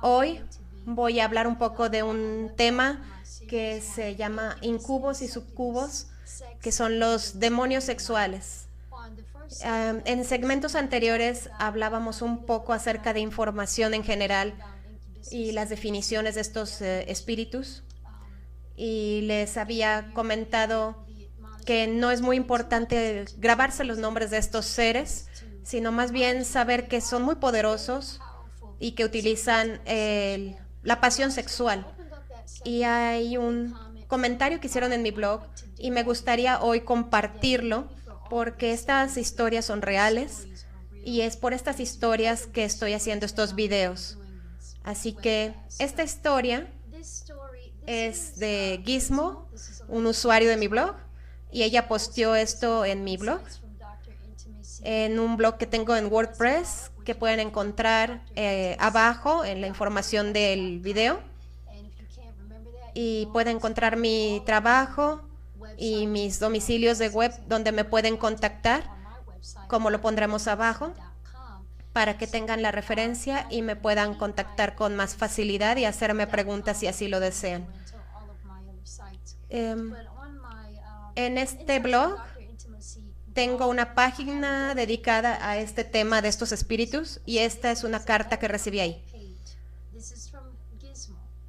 Hoy voy a hablar un poco de un tema que se llama incubos y subcubos, que son los demonios sexuales. En segmentos anteriores hablábamos un poco acerca de información en general y las definiciones de estos espíritus, y les había comentado que no es muy importante grabarse los nombres de estos seres, sino más bien saber que son muy poderosos y que utilizan la pasión sexual. Y hay un comentario que hicieron en mi blog y me gustaría hoy compartirlo porque estas historias son reales y es por estas historias que estoy haciendo estos videos. Así que esta historia es de Gizmo, un usuario de mi blog, y ella posteó esto en mi blog, en un blog que tengo en WordPress, que pueden encontrar abajo en la información del video, y pueden encontrar mi trabajo y mis domicilios de web donde me pueden contactar, como lo pondremos abajo, para que tengan la referencia y me puedan contactar con más facilidad y hacerme preguntas si así lo desean. En este blog tengo una página dedicada a este tema de estos espíritus y esta es una carta que recibí ahí.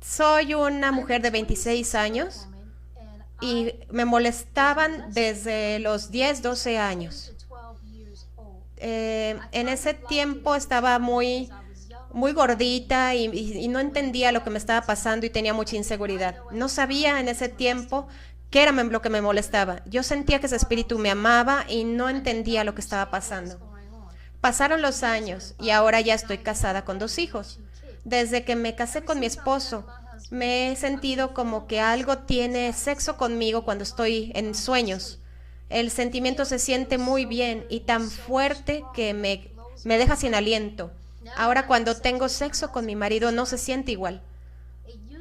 Soy una mujer de 26 años y me molestaban desde los 10, 12 años. En ese tiempo estaba muy gordita y no entendía lo que me estaba pasando y tenía mucha inseguridad. No sabía en ese tiempo qué era lo que me molestaba. Yo sentía que ese espíritu me amaba y no entendía lo que estaba pasando. Pasaron los años y ahora ya estoy casada con 2 hijos. Desde que me casé con mi esposo, me he sentido como que algo tiene sexo conmigo cuando estoy en sueños. El sentimiento se siente muy bien y tan fuerte que me deja sin aliento. Ahora cuando tengo sexo con mi marido no se siente igual.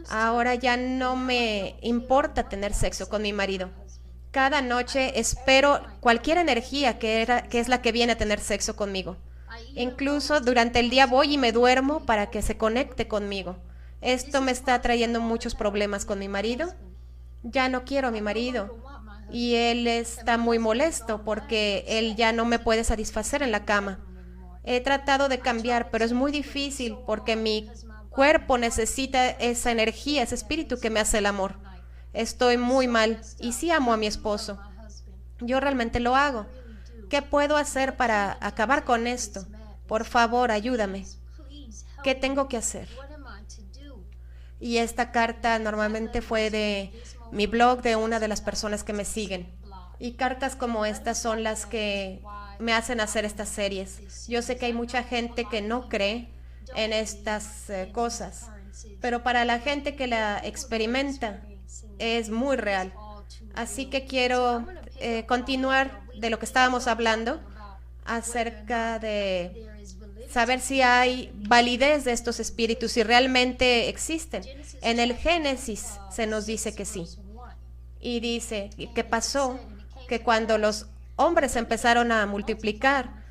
Ahora ya no me importa tener sexo con mi marido. Cada noche espero cualquier energía que es la que viene a tener sexo conmigo. Incluso durante el día voy y me duermo para que se conecte conmigo. Esto me está trayendo muchos problemas con mi marido. Ya no quiero a mi marido y él está muy molesto porque él ya no me puede satisfacer en la cama. He tratado de cambiar, pero es muy difícil porque mi cuerpo necesita esa energía, ese espíritu que me hace el amor. Estoy muy mal y sí amo a mi esposo. Yo realmente lo hago. ¿Qué puedo hacer para acabar con esto? Por favor, ayúdame. ¿Qué tengo que hacer? Y esta carta normalmente fue de mi blog, de una de las personas que me siguen. Y cartas como estas son las que me hacen hacer estas series. Yo sé que hay mucha gente que no cree en estas cosas, pero para la gente que la experimenta es muy real. Así que quiero continuar de lo que estábamos hablando acerca de saber si hay validez de estos espíritus, si realmente existen. En el Génesis se nos dice que sí. Y dice que pasó que cuando los hombres empezaron a multiplicar,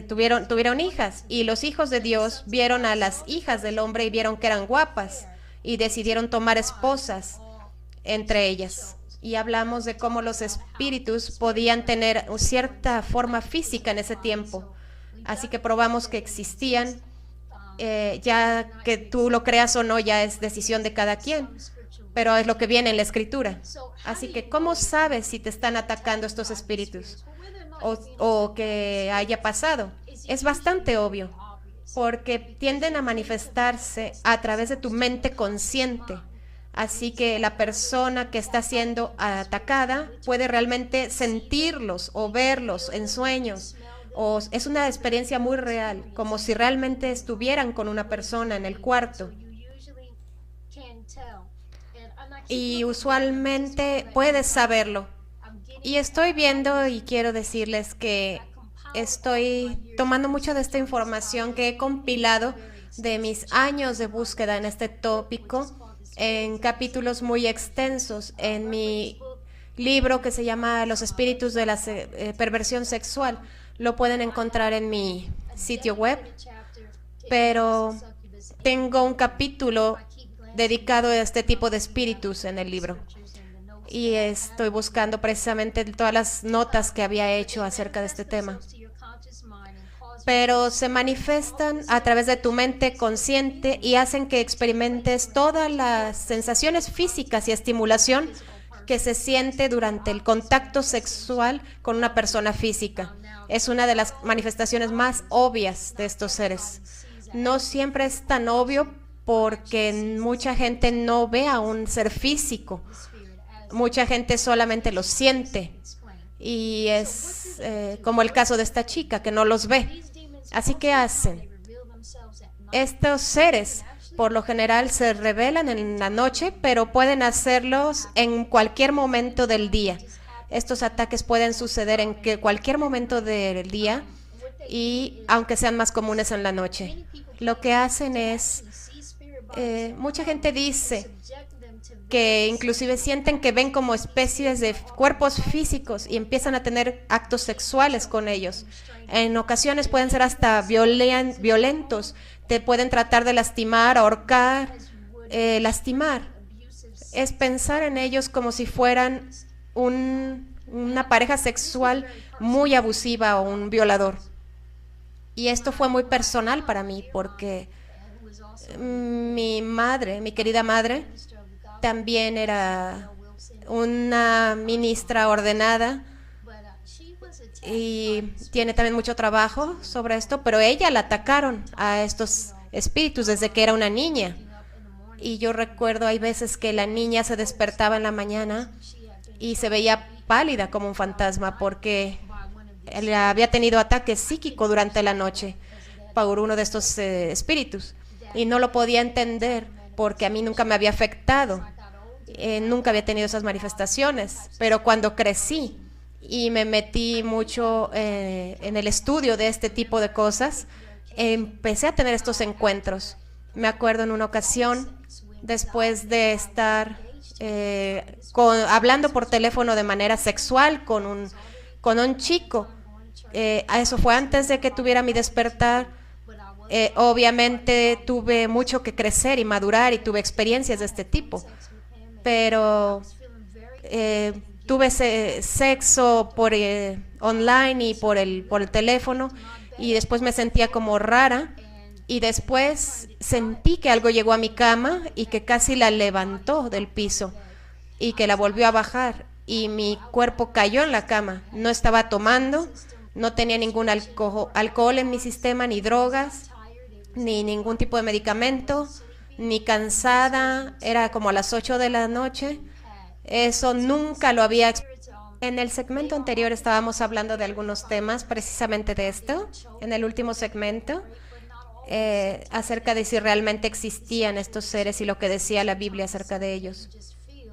tuvieron hijas, y los hijos de Dios vieron a las hijas del hombre y vieron que eran guapas y decidieron tomar esposas entre ellas. Y hablamos de cómo los espíritus podían tener cierta forma física en ese tiempo. Así que probamos que existían. Ya que tú lo creas o no, ya es decisión de cada quien, pero es lo que viene en la escritura. Así que, ¿cómo sabes si te están atacando estos espíritus o que haya pasado? Es bastante obvio, porque tienden a manifestarse a través de tu mente consciente. Así que la persona que está siendo atacada puede realmente sentirlos o verlos en sueños. O es una experiencia muy real, como si realmente estuvieran con una persona en el cuarto. Y usualmente puedes saberlo. Y estoy viendo y quiero decirles que estoy tomando mucho de esta información que he compilado de mis años de búsqueda en este tópico en capítulos muy extensos en mi libro que se llama Los espíritus de la perversión sexual. Lo pueden encontrar en mi sitio web, pero Tengo un capítulo dedicado a este tipo de espíritus en el libro. Y estoy buscando precisamente todas las notas que había hecho acerca de este tema. Pero se manifiestan a través de tu mente consciente y hacen que experimentes todas las sensaciones físicas y estimulación que se siente durante el contacto sexual con una persona física. Es una de las manifestaciones más obvias de estos seres. No siempre es tan obvio porque mucha gente no ve a un ser físico. Mucha gente solamente lo siente. Y es como el caso de esta chica que no los ve. Así que hacen. Estos seres por lo general se revelan en la noche, pero pueden hacerlos en cualquier momento del día. Estos ataques pueden suceder en cualquier momento del día y aunque sean más comunes en la noche. Lo que hacen es, mucha gente dice que inclusive sienten que ven como especies de cuerpos físicos y empiezan a tener actos sexuales con ellos. En ocasiones pueden ser hasta violentos, te pueden tratar de lastimar, ahorcar, lastimar. Es pensar en ellos como si fueran una pareja sexual muy abusiva o un violador. Y esto fue muy personal para mí porque mi madre, mi querida madre, también era una ministra ordenada y tiene también mucho trabajo sobre esto, pero ella la atacaron a estos espíritus desde que era una niña. Y yo recuerdo, hay veces que la niña se despertaba en la mañana y se veía pálida como un fantasma porque había tenido ataque psíquico durante la noche por uno de estos espíritus. Y no lo podía entender porque a mí nunca me había afectado. Nunca había tenido esas manifestaciones. Pero cuando crecí y me metí mucho en el estudio de este tipo de cosas, empecé a tener estos encuentros. Me acuerdo en una ocasión, después de estar hablando por teléfono de manera sexual con un chico, eso fue antes de que tuviera mi despertar. Obviamente tuve mucho que crecer y madurar y tuve experiencias de este tipo, pero tuve sexo por online y por el teléfono y después me sentía como rara y después sentí que algo llegó a mi cama y que casi la levantó del piso y que la volvió a bajar y mi cuerpo cayó en la cama. No estaba tomando, no tenía ningún alcohol en mi sistema, ni drogas, ni ningún tipo de medicamento, ni cansada, era como a las 8 de la noche. Eso nunca lo había experimentado. En el segmento anterior estábamos hablando de algunos temas precisamente de esto, en el último segmento, acerca de si realmente existían estos seres y lo que decía la Biblia acerca de ellos.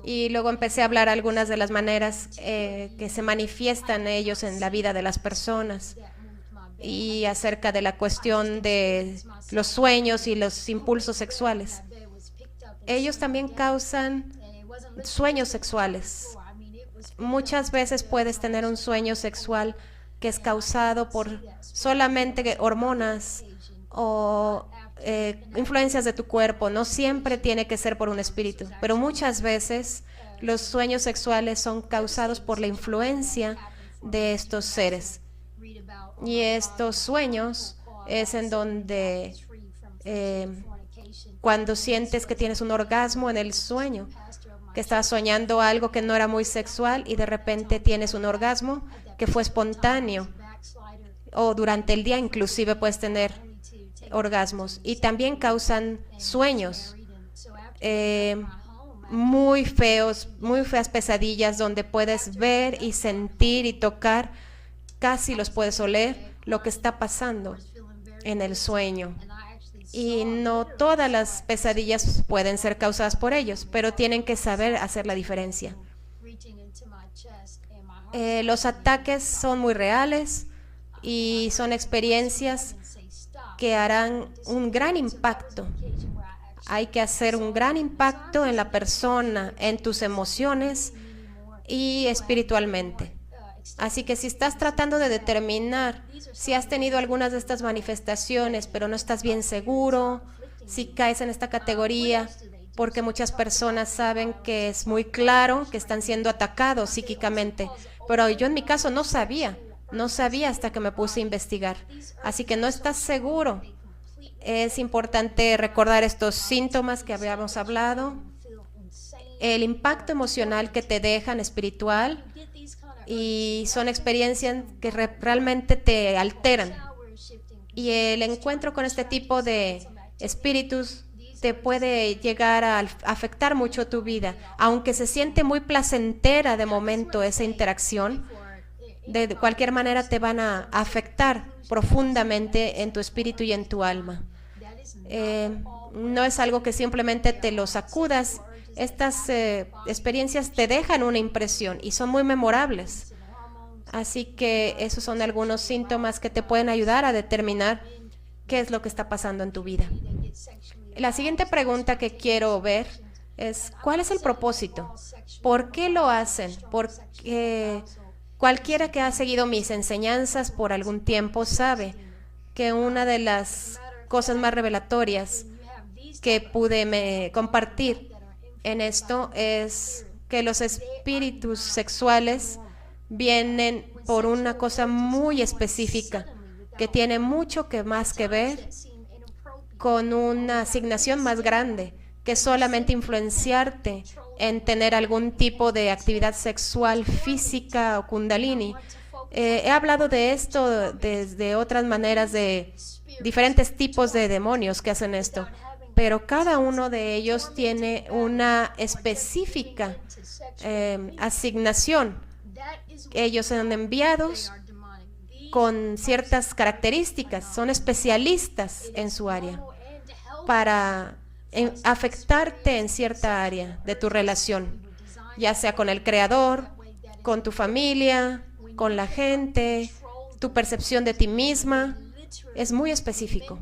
Y luego empecé a hablar algunas de las maneras que se manifiestan ellos en la vida de las personas y acerca de la cuestión de los sueños y los impulsos sexuales. Ellos también causan sueños sexuales. Muchas veces puedes tener un sueño sexual que es causado por solamente hormonas o influencias de tu cuerpo. No siempre tiene que ser por un espíritu, pero muchas veces los sueños sexuales son causados por la influencia de estos seres. Y estos sueños es en donde cuando sientes que tienes un orgasmo en el sueño, que estás soñando algo que no era muy sexual y de repente tienes un orgasmo que fue espontáneo, o durante el día inclusive puedes tener orgasmos, y también causan sueños muy feos, muy feas pesadillas donde puedes ver y sentir y tocar, casi los puedes oler lo que está pasando en el sueño. Y no todas las pesadillas pueden ser causadas por ellos, pero tienen que saber hacer la diferencia. Los ataques son muy reales y son experiencias que harán un gran impacto. Hay que hacer un gran impacto en la persona, en tus emociones y espiritualmente. Así que si estás tratando de determinar si has tenido algunas de estas manifestaciones, pero no estás bien seguro, si caes en esta categoría, porque muchas personas saben que es muy claro que están siendo atacados psíquicamente, pero yo en mi caso no sabía hasta que me puse a investigar. Así que no estás seguro. Es importante recordar estos síntomas que habíamos hablado, el impacto emocional que te dejan espiritual, y son experiencias que realmente te alteran. Y el encuentro con este tipo de espíritus te puede llegar a afectar mucho tu vida. Aunque se siente muy placentera de momento esa interacción, de cualquier manera te van a afectar profundamente en tu espíritu y en tu alma. No es algo que simplemente te lo sacudas. Estas experiencias te dejan una impresión y son muy memorables. Así que esos son algunos síntomas que te pueden ayudar a determinar qué es lo que está pasando en tu vida. La siguiente pregunta que quiero ver es, ¿cuál es el propósito? ¿Por qué lo hacen? Porque cualquiera que ha seguido mis enseñanzas por algún tiempo sabe que una de las cosas más revelatorias que pude compartir en esto es que los espíritus sexuales vienen por una cosa muy específica que tiene mucho más que ver con una asignación más grande que solamente influenciarte en tener algún tipo de actividad sexual física o kundalini. He hablado de esto desde otras maneras, de diferentes tipos de demonios que hacen esto, pero cada uno de ellos tiene una específica asignación. Ellos son enviados con ciertas características, son especialistas en su área para afectarte en cierta área de tu relación, ya sea con el Creador, con tu familia, con la gente, tu percepción de ti misma. Es muy específico.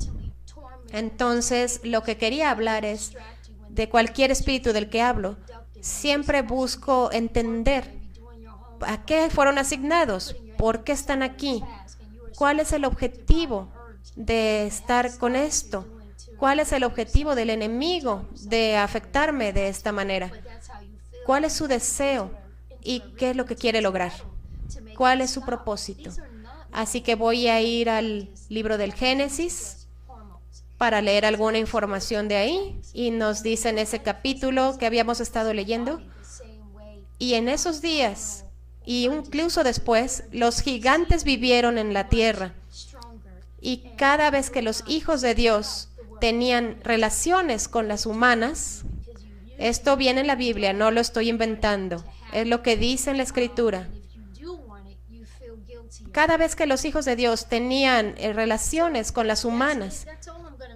Entonces, lo que quería hablar es de cualquier espíritu del que hablo. Siempre busco entender a qué fueron asignados, por qué están aquí, cuál es el objetivo de estar con esto, cuál es el objetivo del enemigo de afectarme de esta manera, cuál es su deseo y qué es lo que quiere lograr, cuál es su propósito. Así que voy a ir al libro del Génesis para leer alguna información de ahí, y nos dice en ese capítulo que habíamos estado leyendo: y en esos días, y incluso después, los gigantes vivieron en la tierra, y cada vez que los hijos de Dios tenían relaciones con las humanas, esto viene en la Biblia, no lo estoy inventando, es lo que dice en la Escritura. Cada vez que los hijos de Dios tenían relaciones con las humanas,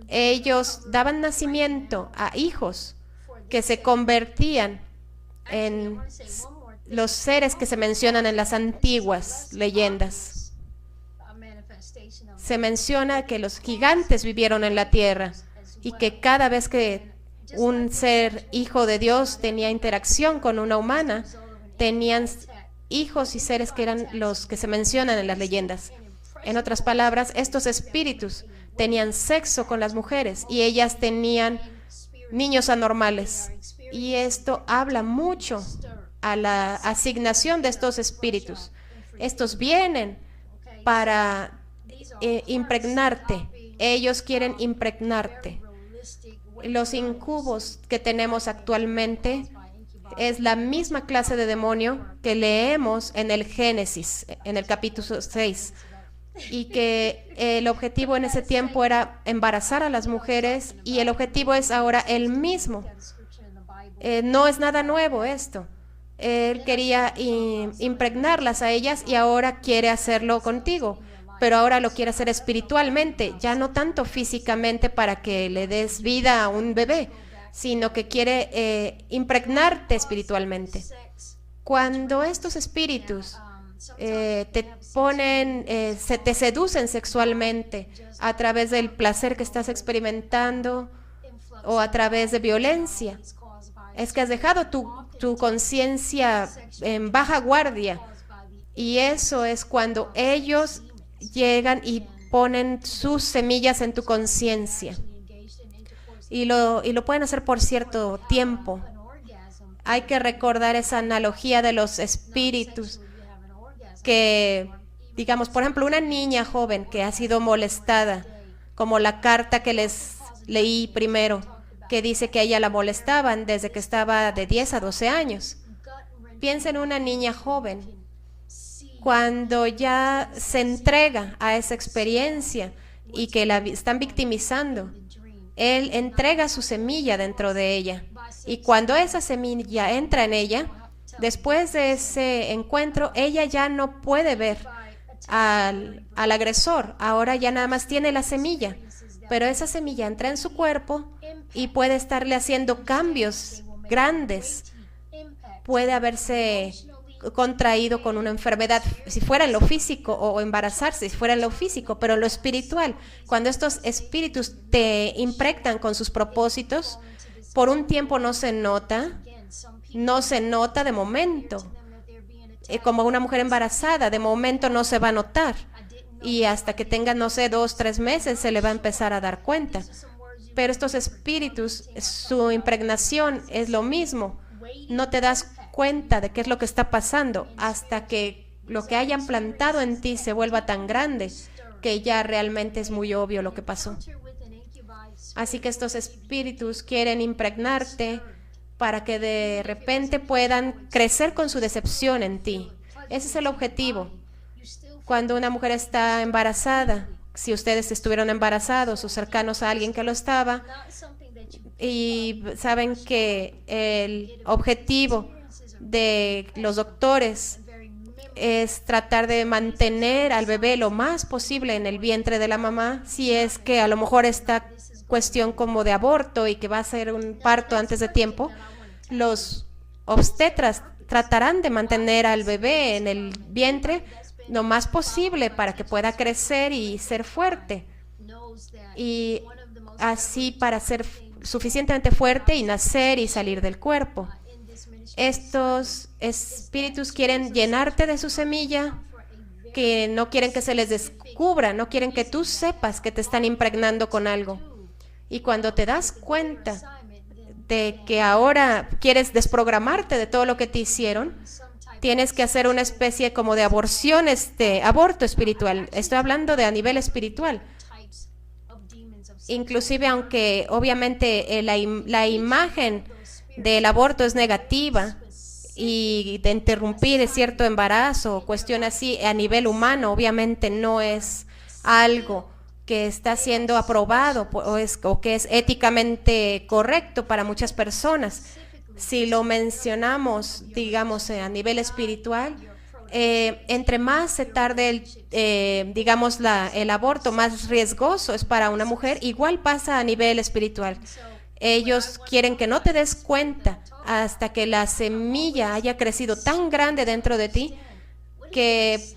ellos daban nacimiento a hijos que se convertían en los seres que se mencionan en las antiguas leyendas. Se menciona que los gigantes vivieron en la tierra y que cada vez que un ser hijo de Dios tenía interacción con una humana, tenían hijos y seres que eran los que se mencionan en las leyendas. En otras palabras, estos espíritus tenían sexo con las mujeres y ellas tenían niños anormales. Y esto habla mucho a la asignación de estos espíritus. Estos vienen para impregnarte. Ellos quieren impregnarte. Los incubos que tenemos actualmente es la misma clase de demonio que leemos en el Génesis, en el capítulo 6, y que el objetivo en ese tiempo era embarazar a las mujeres, y el objetivo es ahora el mismo. No es nada nuevo esto. Él quería impregnarlas a ellas y ahora quiere hacerlo contigo, pero ahora lo quiere hacer espiritualmente, ya no tanto físicamente para que le des vida a un bebé, sino que quiere impregnarte espiritualmente. Cuando estos espíritus te ponen, te seducen sexualmente a través del placer que estás experimentando o a través de violencia, es que has dejado tu conciencia en baja guardia, y eso es cuando ellos llegan y ponen sus semillas en tu conciencia. y lo pueden hacer por cierto tiempo. Hay que recordar esa analogía de los espíritus que, digamos, por ejemplo, una niña joven que ha sido molestada, como la carta que les leí primero, que dice que a ella la molestaban desde que estaba de 10 a 12 años. Piensa en una niña joven, cuando ya se entrega a esa experiencia y que la están victimizando, él entrega su semilla dentro de ella. Y cuando esa semilla entra en ella, después de ese encuentro, ella ya no puede ver al agresor. Ahora ya nada más tiene la semilla. Pero esa semilla entra en su cuerpo y puede estarle haciendo cambios grandes. Puede haberse contraído con una enfermedad, si fuera en lo físico, o embarazarse, si fuera en lo físico, pero en lo espiritual. Cuando estos espíritus te impregnan con sus propósitos, por un tiempo no se nota de momento. Como una mujer embarazada, de momento no se va a notar. Y hasta que tenga, no sé, 2, 3 meses, se le va a empezar a dar cuenta. Pero estos espíritus, su impregnación es lo mismo. No te das cuenta de qué es lo que está pasando hasta que lo que hayan plantado en ti se vuelva tan grande que ya realmente es muy obvio lo que pasó. Así que estos espíritus quieren impregnarte para que de repente puedan crecer con su decepción en ti. Ese es el objetivo. Cuando una mujer está embarazada, si ustedes estuvieron embarazados o cercanos a alguien que lo estaba, y saben que el objetivo de los doctores es tratar de mantener al bebé lo más posible en el vientre de la mamá, si es que a lo mejor esta cuestión como de aborto y que va a ser un parto antes de tiempo, los obstetras tratarán de mantener al bebé en el vientre lo más posible para que pueda crecer y ser fuerte. Y así para ser suficientemente fuerte y nacer y salir del cuerpo. Estos espíritus quieren llenarte de su semilla, que no quieren que se les descubra, no quieren que tú sepas que te están impregnando con algo. Y cuando te das cuenta de que ahora quieres desprogramarte de todo lo que te hicieron, tienes que hacer una especie como de aborción, aborto espiritual. Estoy hablando de a nivel espiritual. Inclusive aunque obviamente la imagen del aborto es negativa y de interrumpir cierto embarazo o cuestión así a nivel humano, obviamente no es algo que está siendo aprobado o que es éticamente correcto para muchas personas. Si lo mencionamos, digamos, a nivel espiritual, entre más se tarde digamos, el aborto, más riesgoso es para una mujer. Igual pasa a nivel espiritual. Ellos quieren que no te des cuenta hasta que la semilla haya crecido tan grande dentro de ti que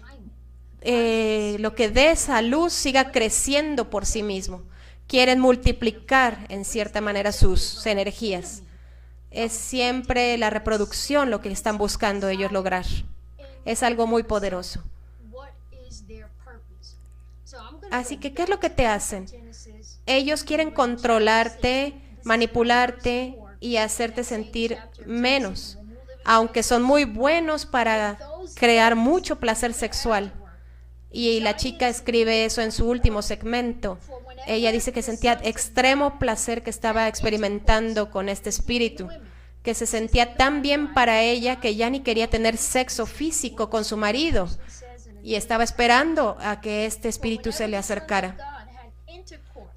lo que des a luz siga creciendo por sí mismo. Quieren multiplicar en cierta manera sus energías. Es siempre la reproducción lo que están buscando ellos lograr. Es algo muy poderoso. Así que, ¿qué es lo que te hacen? Ellos quieren controlarte, manipularte y hacerte sentir menos, aunque son muy buenos para crear mucho placer sexual. Y la chica escribe eso en su último segmento. Ella dice que sentía extremo placer que estaba experimentando con este espíritu, que se sentía tan bien para ella que ya ni quería tener sexo físico con su marido y estaba esperando a que este espíritu se le acercara.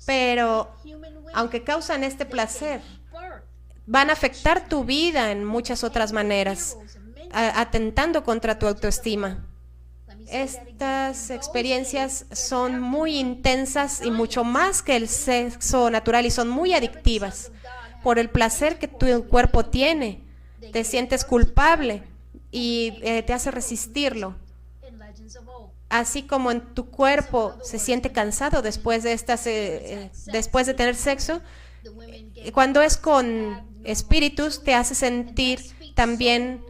Pero aunque causan este placer, van a afectar tu vida en muchas otras maneras, atentando contra tu autoestima. Estas experiencias son muy intensas y mucho más que el sexo natural y son muy adictivas. Por el placer que tu cuerpo tiene, te sientes culpable y te hace resistirlo. Así como en tu cuerpo se siente cansado después de después de tener sexo, cuando es con espíritus te hace sentir también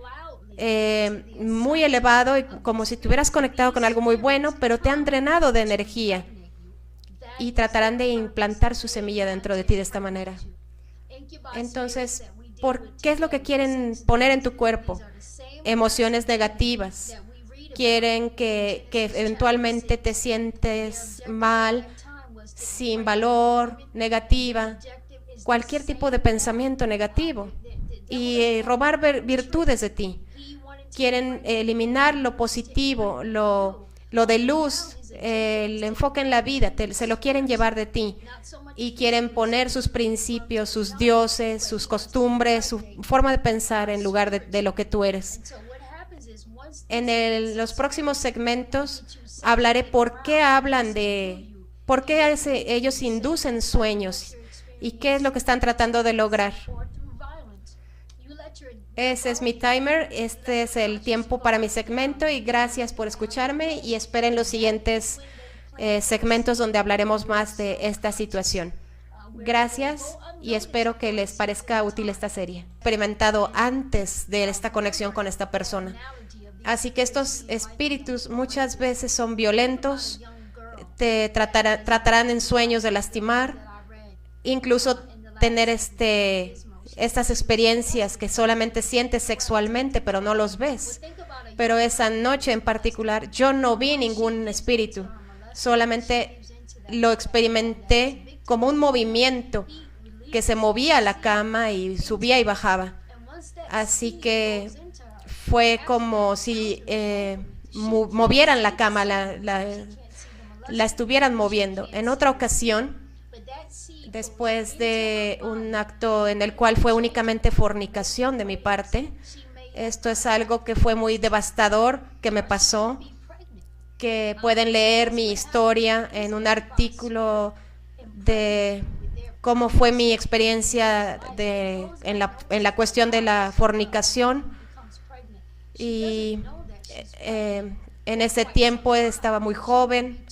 muy elevado y como si te hubieras conectado con algo muy bueno, pero te han drenado de energía y tratarán de implantar su semilla dentro de ti de esta manera. Entonces, ¿qué es lo que quieren poner en tu cuerpo? Emociones negativas. Quieren que eventualmente te sientes mal, sin valor, negativa, cualquier tipo de pensamiento negativo y robar virtudes de ti. Quieren eliminar lo positivo, lo de luz, el enfoque en la vida, se lo quieren llevar de ti y quieren poner sus principios, sus dioses, sus costumbres, su forma de pensar en lugar de lo que tú eres. En los próximos segmentos hablaré por qué ellos inducen sueños y qué es lo que están tratando de lograr. Ese es mi timer, este es el tiempo para mi segmento y gracias por escucharme y esperen los siguientes segmentos donde hablaremos más de esta situación. Gracias y espero que les parezca útil esta serie. He experimentado antes de esta conexión con esta persona. Así que estos espíritus muchas veces son violentos, te tratarán en sueños de lastimar, incluso tener estas experiencias que solamente sientes sexualmente, pero no los ves. Pero esa noche en particular, yo no vi ningún espíritu, solamente lo experimenté como un movimiento que se movía a la cama y subía y bajaba. Así que fue como si movieran la cama, la estuvieran moviendo. En otra ocasión, después de un acto en el cual fue únicamente fornicación de mi parte, esto es algo que fue muy devastador, que me pasó, que pueden leer mi historia en un artículo de cómo fue mi experiencia en la cuestión de la fornicación. Y en ese tiempo estaba muy joven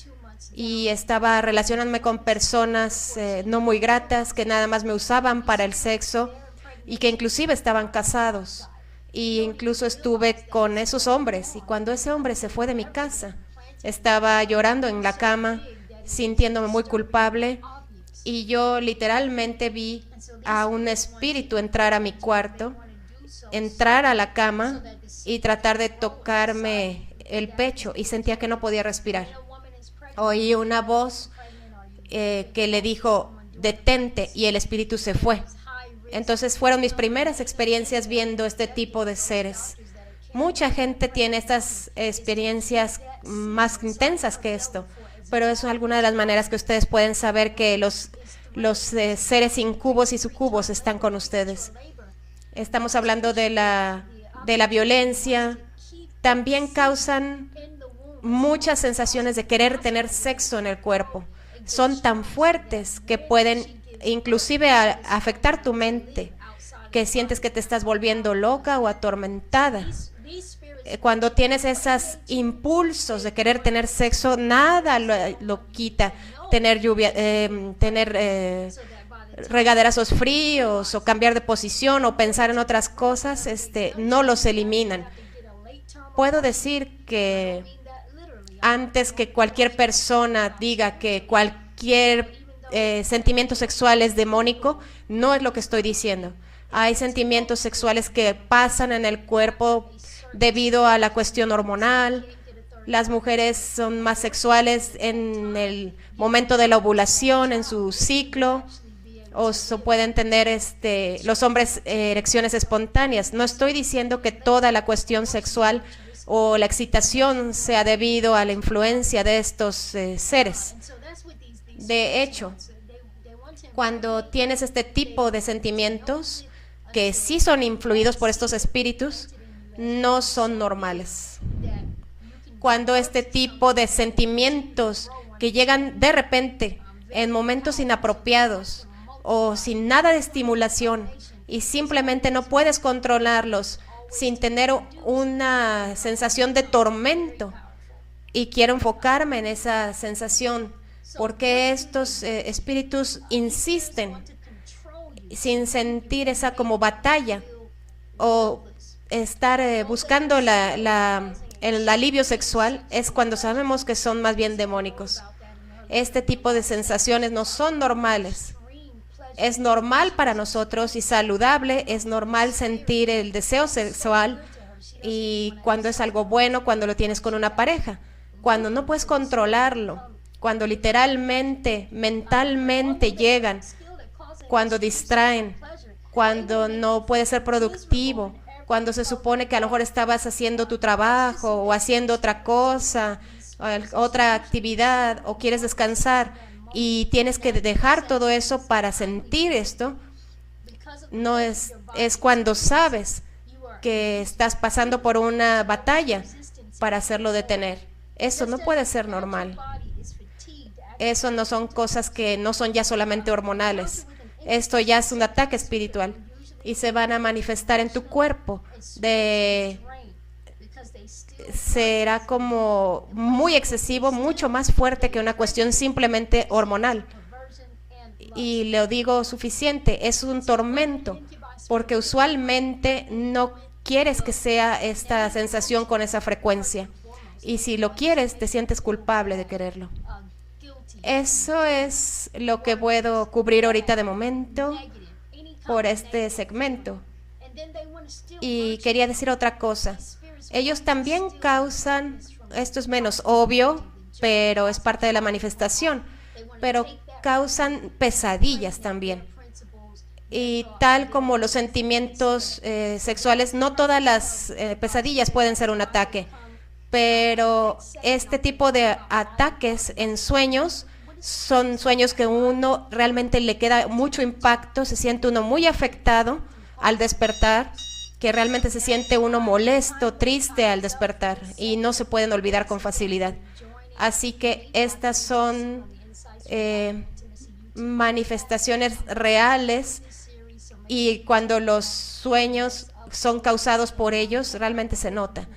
y estaba relacionándome con personas no muy gratas que nada más me usaban para el sexo y que inclusive estaban casados. Y incluso estuve con esos hombres y cuando ese hombre se fue de mi casa, estaba llorando en la cama, sintiéndome muy culpable y yo literalmente vi a un espíritu entrar a mi cuarto, entrar a la cama y tratar de tocarme el pecho y sentía que no podía respirar. Oí una voz que le dijo, detente, y el espíritu se fue. Entonces fueron mis primeras experiencias viendo este tipo de seres. Mucha gente tiene estas experiencias más intensas que esto, pero eso es alguna de las maneras que ustedes pueden saber que los seres incubos y sucubos están con ustedes. Estamos hablando de la violencia. También causan muchas sensaciones de querer tener sexo en el cuerpo. Son tan fuertes que pueden inclusive afectar tu mente, que sientes que te estás volviendo loca o atormentada. Cuando tienes esos impulsos de querer tener sexo, nada lo quita. Tener lluvia, tener regaderazos fríos o cambiar de posición o pensar en otras cosas, no los eliminan. Puedo decir que antes que cualquier persona diga que cualquier sentimiento sexual es demónico, no es lo que estoy diciendo. Hay sentimientos sexuales que pasan en el cuerpo debido a la cuestión hormonal. Las mujeres son más sexuales en el momento de la ovulación, en su ciclo, o pueden tener los hombres erecciones espontáneas. No estoy diciendo que toda la cuestión sexual o la excitación sea debido a la influencia de estos seres. De hecho, cuando tienes este tipo de sentimientos que sí son influidos por estos espíritus, no son normales. Cuando este tipo de sentimientos que llegan de repente en momentos inapropiados o sin nada de estimulación y simplemente no puedes controlarlos sin tener una sensación de tormento, y quiero enfocarme en esa sensación porque estos espíritus insisten sin sentir esa como batalla o estar buscando el alivio sexual, es cuando sabemos que son más bien demónicos. Este tipo de sensaciones no son normales. Es normal para nosotros y saludable, es normal sentir el deseo sexual, y cuando es algo bueno, cuando lo tienes con una pareja. Cuando no puedes controlarlo, cuando literalmente, mentalmente llegan, cuando distraen, cuando no puedes ser productivo, cuando se supone que a lo mejor estabas haciendo tu trabajo o haciendo otra cosa, otra actividad, o quieres descansar y tienes que dejar todo eso para sentir esto. No es cuando sabes que estás pasando por una batalla para hacerlo detener. Eso no puede ser normal. Eso no son cosas que no son ya solamente hormonales. Esto ya es un ataque espiritual y se van a manifestar en tu cuerpo. Será como muy excesivo, mucho más fuerte que una cuestión simplemente hormonal. Y le digo suficiente, es un tormento, porque usualmente no quieres que sea esta sensación con esa frecuencia. Y si lo quieres, te sientes culpable de quererlo. Eso es lo que puedo cubrir ahorita de momento por este segmento. Y quería decir otra cosa. Ellos también causan, esto es menos obvio, pero es parte de la manifestación, pero causan pesadillas también. Y tal como los sentimientos sexuales, no todas las pesadillas pueden ser un ataque, pero este tipo de ataques en sueños son sueños que uno realmente le queda mucho impacto, se siente uno muy afectado al despertar, que realmente se siente uno molesto, triste al despertar, y no se pueden olvidar con facilidad. Así que estas son manifestaciones reales, y cuando los sueños son causados por ellos, realmente se nota.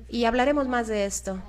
Y hablaremos más de esto.